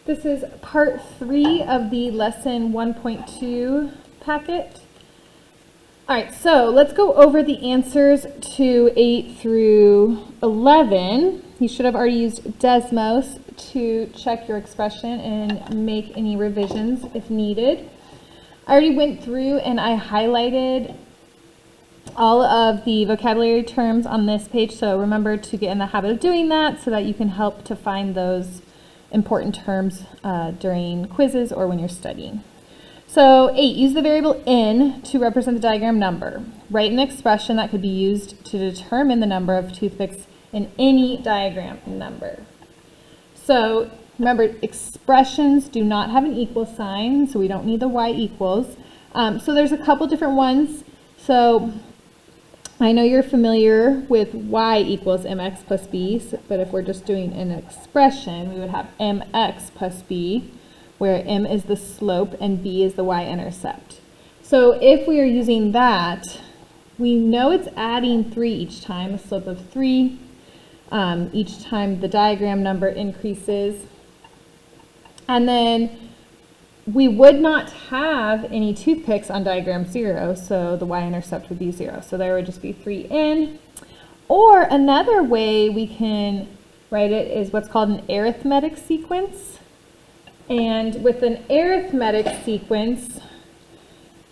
This is part 3 of the lesson 1.2 packet. All right, so let's go over the answers to 8 through 11. You should have already used Desmos to check your expression and make any revisions if needed. I already went through and I highlighted all of the vocabulary terms on this page, so remember to get in the habit of doing that so that you can help to find those important terms during quizzes or when you're studying. So 8, use the variable n to represent the diagram number. Write an expression that could be used to determine the number of toothpicks in any diagram number. So remember, expressions do not have an equal sign, so we don't need the y equals. So there's a couple different ones. So I know you're familiar with y equals mx plus b, but if we're just doing an expression, we would have mx plus b, where m is the slope and b is the y-intercept. So if we are using that, we know it's adding 3 each time, a slope of 3. Each time the diagram number increases. And then we would not have any toothpicks on diagram 0, so the y-intercept would be 0. So there would just be 3n. Or another way we can write it is what's called an arithmetic sequence. And with an arithmetic sequence,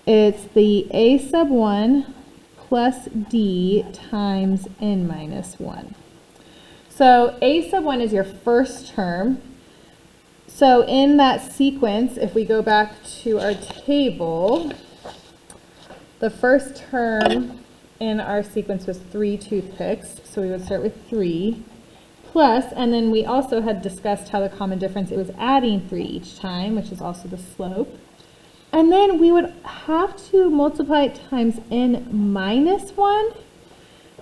it's the a sub 1 plus d times n minus 1. So a sub 1 is your first term. So in that sequence, if we go back to our table, the first term in our sequence was 3 toothpicks. So we would start with 3 plus, and then we also had discussed how the common difference, it was adding 3 each time, which is also the slope. And then we would have to multiply it times n minus 1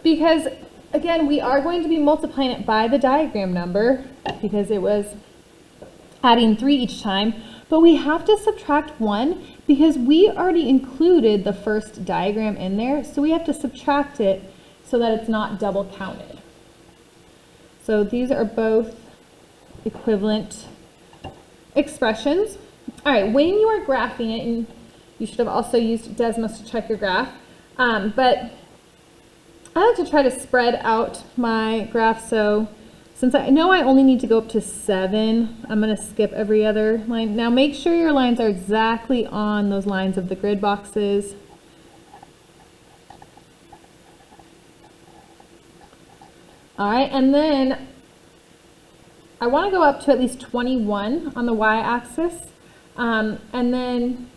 because, again, we are going to be multiplying it by the diagram number because it was adding 3 each time, but we have to subtract 1 because we already included the first diagram in there, so we have to subtract it so that it's not double counted. So these are both equivalent expressions. All right, when you are graphing it, and you should have also used Desmos to check your graph, but I like to try to spread out my graph, so since I know I only need to go up to 7, I'm going to skip every other line. Now make sure your lines are exactly on those lines of the grid boxes. All right, and then I want to go up to at least 21 on the y-axis. And then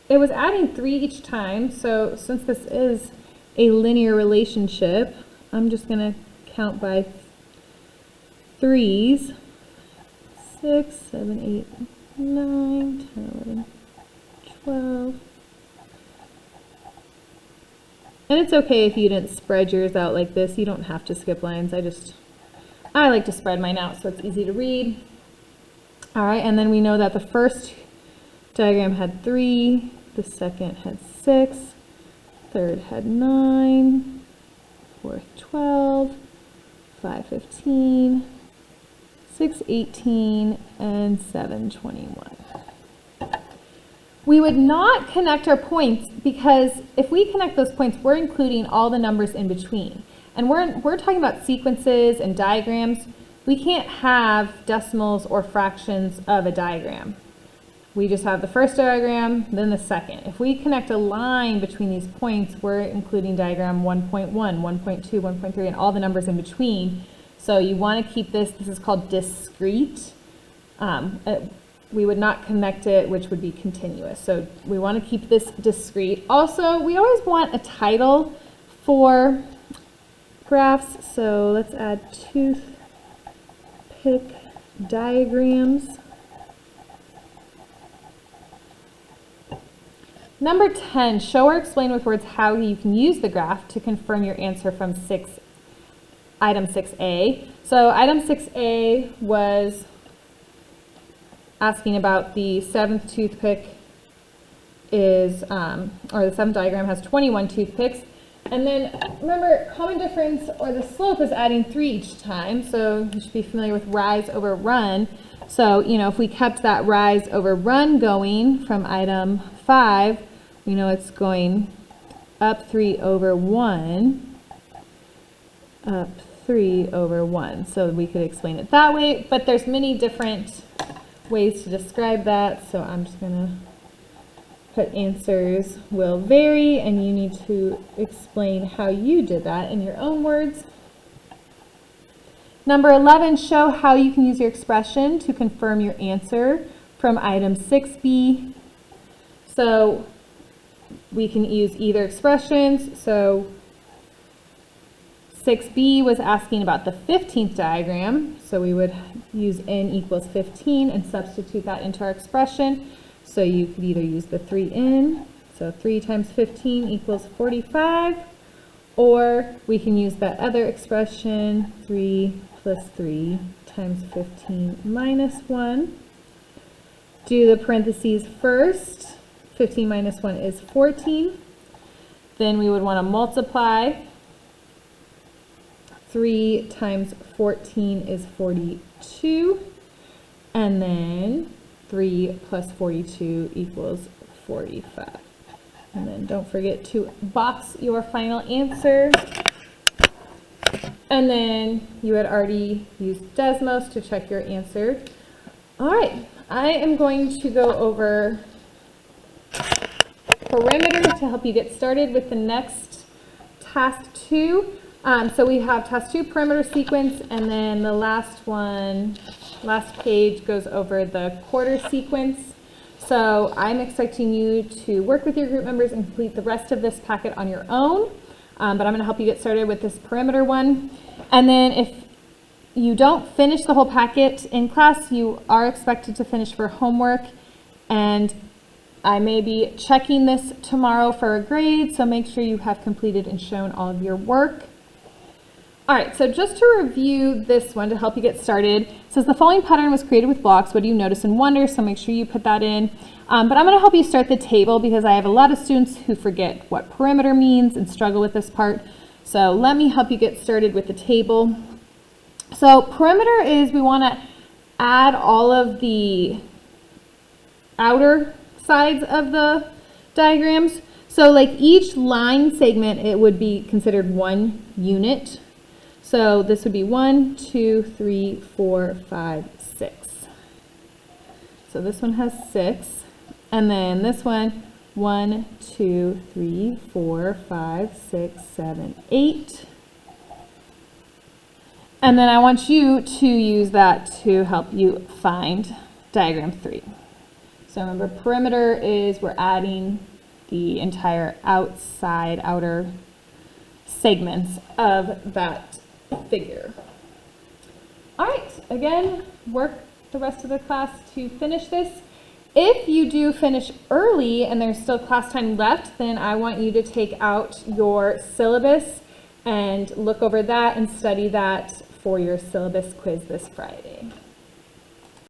it was adding 3 each time, so since this is a linear relationship, I'm just going to count by 3s. 6, 7, 8, 9, 10, 11, 12. And it's okay if you didn't spread yours out like this. You don't have to skip lines. I like to spread mine out so it's easy to read. All right, and then we know that the first diagram had 3, the second had 6, third had 9, fourth 12, 5, 15, 6, 18, and 7, 21. We would not connect our points because if we connect those points, we're including all the numbers in between. And we're talking about sequences and diagrams. We can't have decimals or fractions of a diagram. We just have the first diagram, then the second. If we connect a line between these points, we're including diagram 1.1, 1.2, 1.3, and all the numbers in between. So you want to keep this is called discrete. We would not connect it, which would be continuous. So we want to keep this discrete. Also, we always want a title for graphs. So let's add toothpick diagrams. Number 10, show or explain with words how you can use the graph to confirm your answer from item 6A. So item 6A was asking about the 7th toothpick is, or the 7th diagram has 21 toothpicks. And then remember, common difference or the slope is adding 3 each time. So you should be familiar with rise over run. So, you know, if we kept that rise over run going from item 5, we know it's going up 3 over 1, up 3 over 1. So we could explain it that way, but there's many different ways to describe that. So I'm just going to put answers will vary, and you need to explain how you did that in your own words. Number 11, show how you can use your expression to confirm your answer from item 6B. So we can use either expressions. So 6B was asking about the 15th diagram. So we would use n equals 15 and substitute that into our expression. So you could either use the 3n, so 3 times 15 equals 45, or we can use that other expression, 3 plus 3 times 15 minus 1. Do the parentheses first. 15 minus 1 is 14. Then we would want to multiply. 3 times 14 is 42. And then 3 plus 42 equals 45. And then don't forget to box your final answer. And then you had already used Desmos to check your answer. All right, I am going to go over perimeter to help you get started with the next task 2. So we have task 2, perimeter sequence, and then the last page goes over the quarter sequence. So I'm expecting you to work with your group members and complete the rest of this packet on your own. But I'm going to help you get started with this perimeter one. And then if you don't finish the whole packet in class, you are expected to finish for homework. And I may be checking this tomorrow for a grade, so make sure you have completed and shown all of your work. All right, so just to review this one to help you get started, it says the following pattern was created with blocks. What do you notice and wonder? So make sure you put that in. But I'm going to help you start the table because I have a lot of students who forget what perimeter means and struggle with this part. So let me help you get started with the table. So perimeter is we want to add all of the outer sides of the diagrams. So like each line segment, it would be considered one unit. So this would be 1, 2, 3, 4, 5, 6. So this one has 6. And then this one, 1, 2, 3, 4, 5, 6, 7, 8. And then I want you to use that to help you find diagram 3. So remember, perimeter is we're adding the entire outer segments of that figure. All right, again, work the rest of the class to finish this. If you do finish early and there's still class time left, then I want you to take out your syllabus and look over that and study that for your syllabus quiz this Friday.